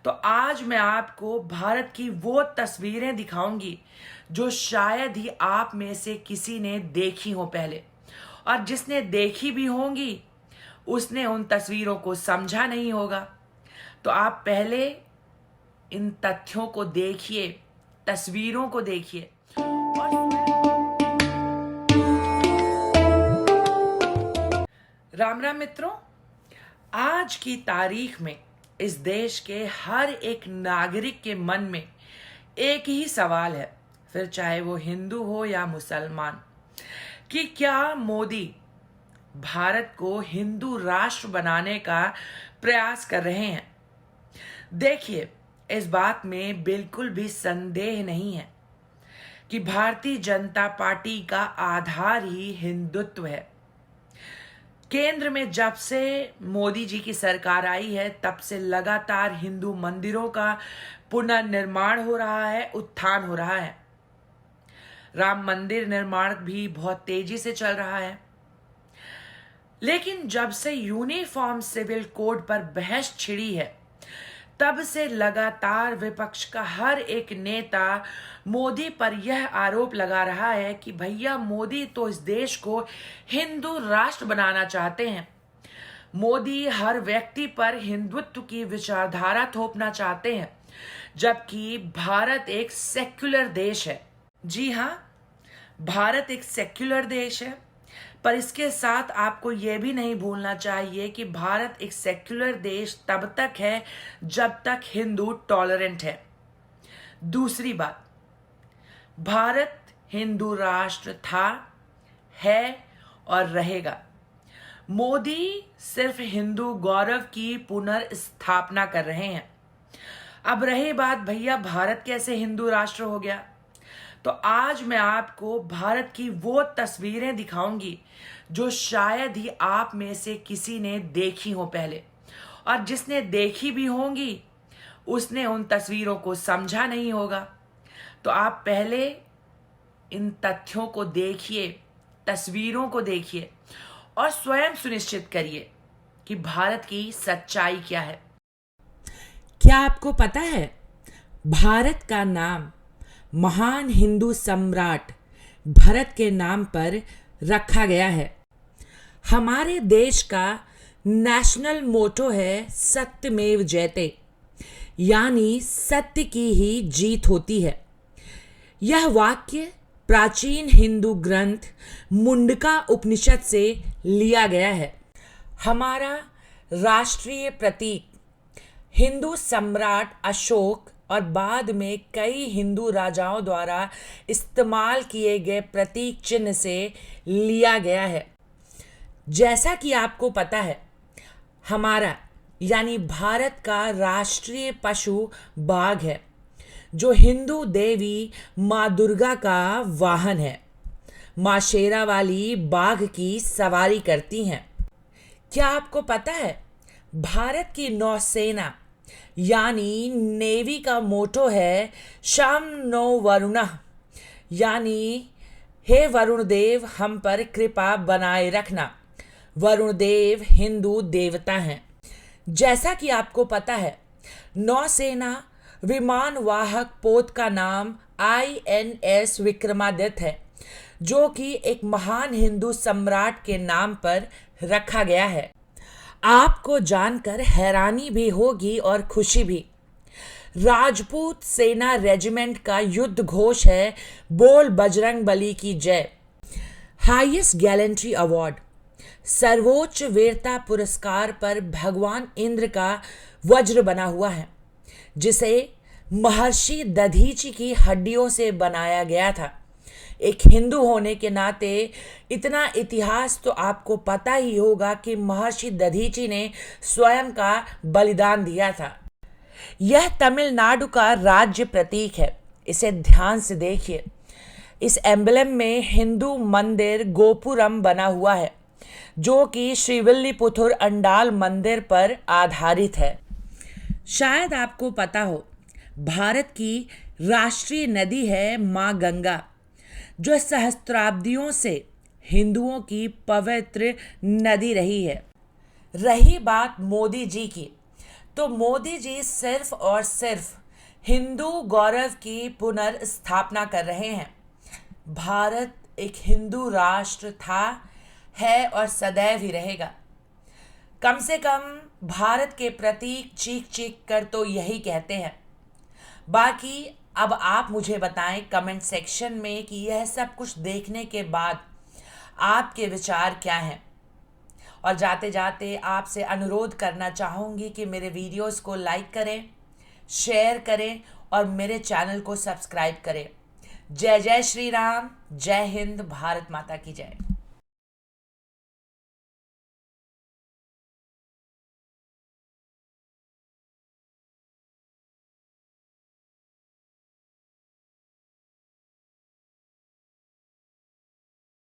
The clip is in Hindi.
तो आज मैं आपको भारत की वो तस्वीरें दिखाऊंगी जो शायद ही आप में से किसी ने देखी हो पहले, और जिसने देखी भी होंगी उसने उन तस्वीरों को समझा नहीं होगा। तो आप पहले इन तथ्यों को देखिए, तस्वीरों को देखिए और राम राम मित्रों। आज की तारीख में इस देश के हर एक नागरिक के मन में एक ही सवाल है, फिर चाहे वो हिंदू हो या मुसलमान, कि क्या मोदी भारत को हिंदू राष्ट्र बनाने का प्रयास कर रहे हैं। देखिए, इस बात में बिल्कुल भी संदेह नहीं है कि भारतीय जनता पार्टी का आधार ही हिंदुत्व है। केंद्र में जब से मोदी जी की सरकार आई है तब से लगातार हिंदू मंदिरों का पुनर्निर्माण हो रहा है, उत्थान हो रहा है। राम मंदिर निर्माण भी बहुत तेजी से चल रहा है। लेकिन जब से यूनिफॉर्म सिविल कोड पर बहस छिड़ी है तब से लगातार विपक्ष का हर एक नेता मोदी पर यह आरोप लगा रहा है कि भैया मोदी तो इस देश को हिंदू राष्ट्र बनाना चाहते हैं। मोदी हर व्यक्ति पर हिंदुत्व की विचारधारा थोपना चाहते हैं, जबकि भारत एक सेक्युलर देश है। जी हाँ, भारत एक सेक्युलर देश है, पर इसके साथ आपको यह भी नहीं भूलना चाहिए कि भारत एक सेक्युलर देश तब तक है जब तक हिंदू टॉलरेंट है। दूसरी बात, भारत हिंदू राष्ट्र था, है और रहेगा। मोदी सिर्फ हिंदू गौरव की पुनर्स्थापना कर रहे हैं। अब रही बात भैया भारत कैसे हिंदू राष्ट्र हो गया, तो आज मैं आपको भारत की वो तस्वीरें दिखाऊंगी जो शायद ही आप में से किसी ने देखी हो पहले, और जिसने देखी भी होंगी उसने उन तस्वीरों को समझा नहीं होगा। तो आप पहले इन तथ्यों को देखिए, तस्वीरों को देखिए और स्वयं सुनिश्चित करिए कि भारत की सच्चाई क्या है। क्या आपको पता है, भारत का नाम महान हिंदू सम्राट भरत के नाम पर रखा गया है। हमारे देश का नेशनल मोटो है सत्यमेव जयते, यानी सत्य की ही जीत होती है। यह वाक्य प्राचीन हिंदू ग्रंथ मुंडका उपनिषद से लिया गया है। हमारा राष्ट्रीय प्रतीक हिंदू सम्राट अशोक और बाद में कई हिंदू राजाओं द्वारा इस्तेमाल किए गए प्रतीक चिन्ह से लिया गया है। जैसा कि आपको पता है, हमारा यानी भारत का राष्ट्रीय पशु बाघ है, जो हिंदू देवी माँ दुर्गा का वाहन है। माँ शेरा वाली बाघ की सवारी करती हैं। क्या आपको पता है, भारत की नौसेना यानी नेवी का मोटो है शम नो वरुणः, यानी हे वरुण देव हम पर कृपा बनाए रखना। वरुण देव हिंदू देवता हैं। जैसा कि आपको पता है, नौसेना विमान वाहक पोत का नाम INS विक्रमादित्य है, जो कि एक महान हिंदू सम्राट के नाम पर रखा गया है। आपको जानकर हैरानी भी होगी और खुशी भी। राजपूत सेना रेजिमेंट का युद्ध घोष है बोल बजरंग बली की जय। हाईएस्ट गैलेंट्री अवार्ड, सर्वोच्च वीरता पुरस्कार पर भगवान इंद्र का वज्र बना हुआ है, जिसे महर्षि दधीचि की हड्डियों से बनाया गया था। एक हिंदू होने के नाते इतना इतिहास तो आपको पता ही होगा कि महर्षि दधीचि ने स्वयं का बलिदान दिया था। यह तमिलनाडु का राज्य प्रतीक है। इसे ध्यान से देखिए। इस एम्बलम में हिंदू मंदिर गोपुरम बना हुआ है, जो कि श्रीविल्लीपुथुर अंडाल मंदिर पर आधारित है। शायद आपको पता हो, भारत की राष्ट्रीय नदी है माँ गंगा, जो सहस्त्राब्दियों से हिंदुओं की पवित्र नदी रही है। रही बात मोदी जी की, तो मोदी जी सिर्फ और सिर्फ हिंदू गौरव की पुनर्स्थापना कर रहे हैं। भारत एक हिंदू राष्ट्र था, है और सदैव ही रहेगा। कम से कम भारत के प्रतीक चीख चीख कर तो यही कहते हैं। बाकी अब आप मुझे बताएं कमेंट सेक्शन में कि यह सब कुछ देखने के बाद आपके विचार क्या हैं। और जाते जाते आपसे अनुरोध करना चाहूँगी कि मेरे वीडियोस को लाइक करें, शेयर करें और मेरे चैनल को सब्सक्राइब करें। जय जय श्री राम, जय हिंद, भारत माता की जय।